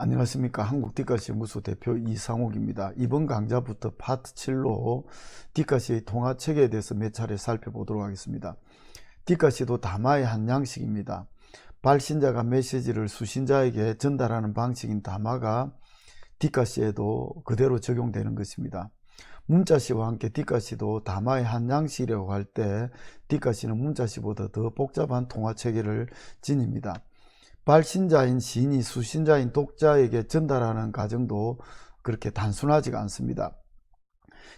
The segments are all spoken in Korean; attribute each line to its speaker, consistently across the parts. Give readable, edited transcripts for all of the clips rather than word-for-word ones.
Speaker 1: 안녕하십니까. 한국디카시연구소 대표 이상옥입니다. 이번 강좌부터 파트 7로 디카시의 통화체계에 대해서 몇 차례 살펴보도록 하겠습니다. 디카시도 담화의 한 양식입니다. 발신자가 메시지를 수신자에게 전달하는 방식인 담화가 디카시에도 그대로 적용되는 것입니다. 문자시와 함께 디카시도 담화의 한 양식이라고 할 때 디카시는 문자시보다 더 복잡한 통화체계를 지닙니다. 발신자인 시인이 수신자인 독자에게 전달하는 과정도 그렇게 단순하지가 않습니다.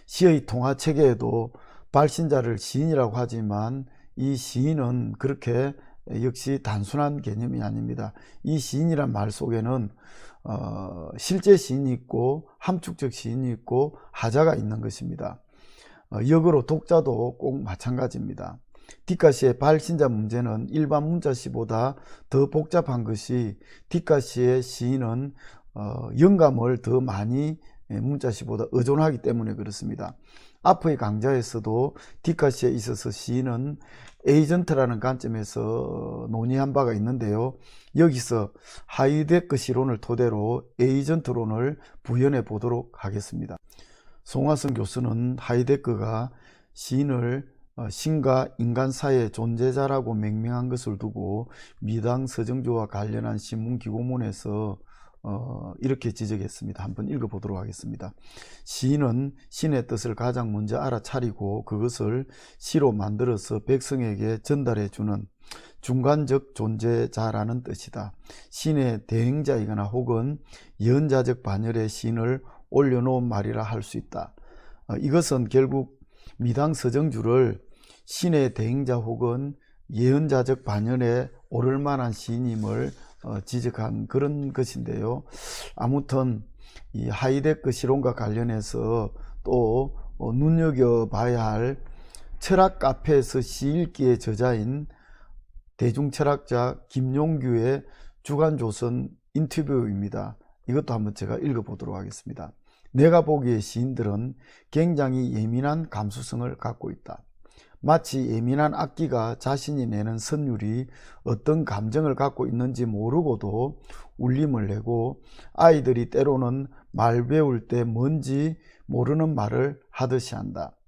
Speaker 1: 시의 통화체계에도 발신자를 시인이라고 하지만 이 시인은 그렇게 역시 단순한 개념이 아닙니다. 이 시인이란 말 속에는 실제 시인이 있고 함축적 시인이 있고 하자가 있는 것입니다. 역으로 독자도 꼭 마찬가지입니다. 디카시의 발신자 문제는 일반 문자시보다 더 복잡한 것이 디카시의 시인은 영감을 더 많이 문자시보다 의존하기 때문에 그렇습니다. 앞의 강좌에서도 디카시에 있어서 시인은 에이전트라는 관점에서 논의한 바가 있는데요. 여기서 하이데크 시론을 토대로 에이전트론을 부연해 보도록 하겠습니다. 송화성 교수는 하이데크가 시인을 신과 인간 사이의 존재자라고 명명한 것을 두고 미당 서정주와 관련한 신문 기고문에서 이렇게 지적했습니다. 한번 읽어보도록 하겠습니다. 시인은 신의 뜻을 가장 먼저 알아차리고 그것을 시로 만들어서 백성에게 전달해주는 중간적 존재자라는 뜻이다. 신의 대행자이거나 혹은 예언자적 반열에 시인을 올려놓은 말이라 할 수 있다. 이것은 결국 미당 서정주를 신의 대행자 혹은 예언자적 반열에 오를 만한 시인임을 지적한 그런 것인데요. 아무튼 이 하이데크 시론과 관련해서 또 눈여겨봐야 할 철학 카페에서 시 읽기의 저자인 대중철학자 김용규의 주간조선 인터뷰입니다. 이것도 한번 제가 읽어보도록 하겠습니다. 내가 보기에 시인들은 굉장히 예민한 감수성을 갖고 있다. 마치 예민한 악기가 자신이 내는 선율이 어떤 감정을 갖고 있는지 모르고도 울림을 내고 아이들이 때로는 말 배울 때 뭔지 모르는 말을 하듯이 한다.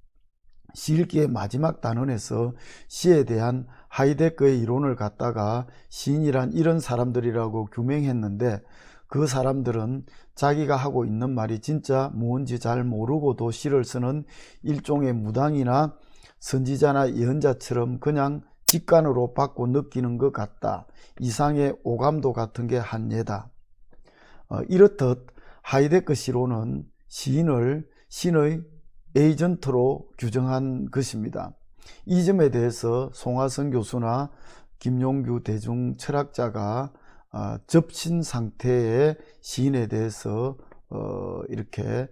Speaker 1: 시 읽기의 마지막 단원에서 시에 대한 하이데크의 이론을 갖다가 시인이란 이런 사람들이라고 규명했는데 그 사람들은 자기가 하고 있는 말이 진짜 뭔지 잘 모르고도 시를 쓰는 일종의 무당이나 선지자나 예언자처럼 그냥 직관으로 받고 느끼는 것 같다. 이상의 오감도 같은 게 한 예다. 이렇듯 하이데크 시론은 시인을 신의 에이전트로 규정한 것입니다. 이 점에 대해서 송화성 교수나 김용규 대중철학자가 접신 상태의 시인에 대해서 이렇게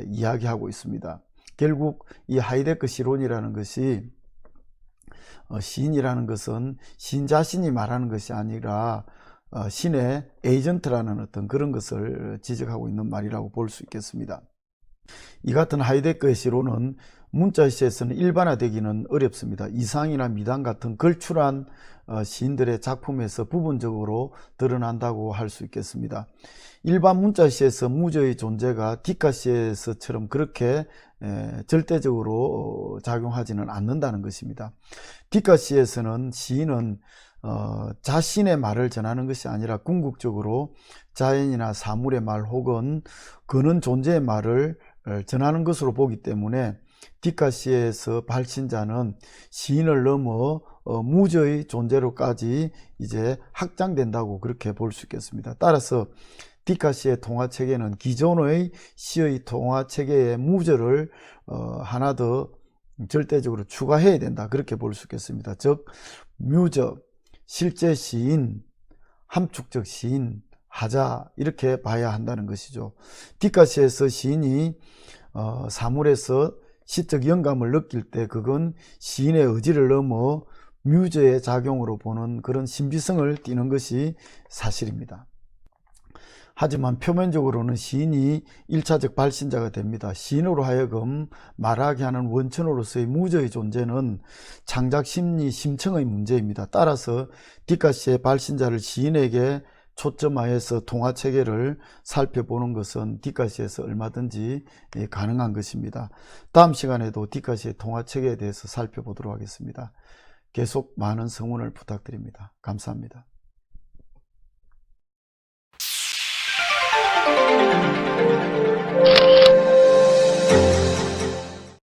Speaker 1: 이야기하고 있습니다. 결국 이 하이데크 시론이라는 것이 시인이라는 것은 시인 자신이 말하는 것이 아니라 신의 에이전트라는 어떤 그런 것을 지적하고 있는 말이라고 볼 수 있겠습니다. 이 같은 하이데크의 시론은 문자시에서는 일반화되기는 어렵습니다. 이상이나 미당 같은 걸출한 시인들의 작품에서 부분적으로 드러난다고 할 수 있겠습니다. 일반 문자시에서 무저의 존재가 디카시에서처럼 그렇게 절대적으로 작용하지는 않는다는 것입니다. 디카시에서는 시인은 자신의 말을 전하는 것이 아니라 궁극적으로 자연이나 사물의 말 혹은 그는 존재의 말을 전하는 것으로 보기 때문에 디카시에서 발신자는 시인을 넘어 무저의 존재로까지 이제 확장된다고 그렇게 볼 수 있겠습니다. 따라서 디카시의 통화체계는 기존의 시의 통화체계의 무저를 하나 더 절대적으로 추가해야 된다 그렇게 볼 수 있겠습니다. 즉 뮤저, 실제 시인, 함축적 시인, 하자 이렇게 봐야 한다는 것이죠. 디카시에서 시인이 사물에서 시적 영감을 느낄 때 그건 시인의 의지를 넘어 뮤저의 작용으로 보는 그런 신비성을 띠는 것이 사실입니다. 하지만 표면적으로는 시인이 1차적 발신자가 됩니다. 시인으로 하여금 말하게 하는 원천으로서의 무저의 존재는 창작심리 심층의 문제입니다. 따라서 디카시의 발신자를 시인에게 초점화해서 통화체계를 살펴보는 것은 뒷가시에서 얼마든지 가능한 것입니다. 다음 시간에도 뒷가시의 통화체계에 대해서 살펴보도록 하겠습니다. 계속 많은 성원을 부탁드립니다. 감사합니다.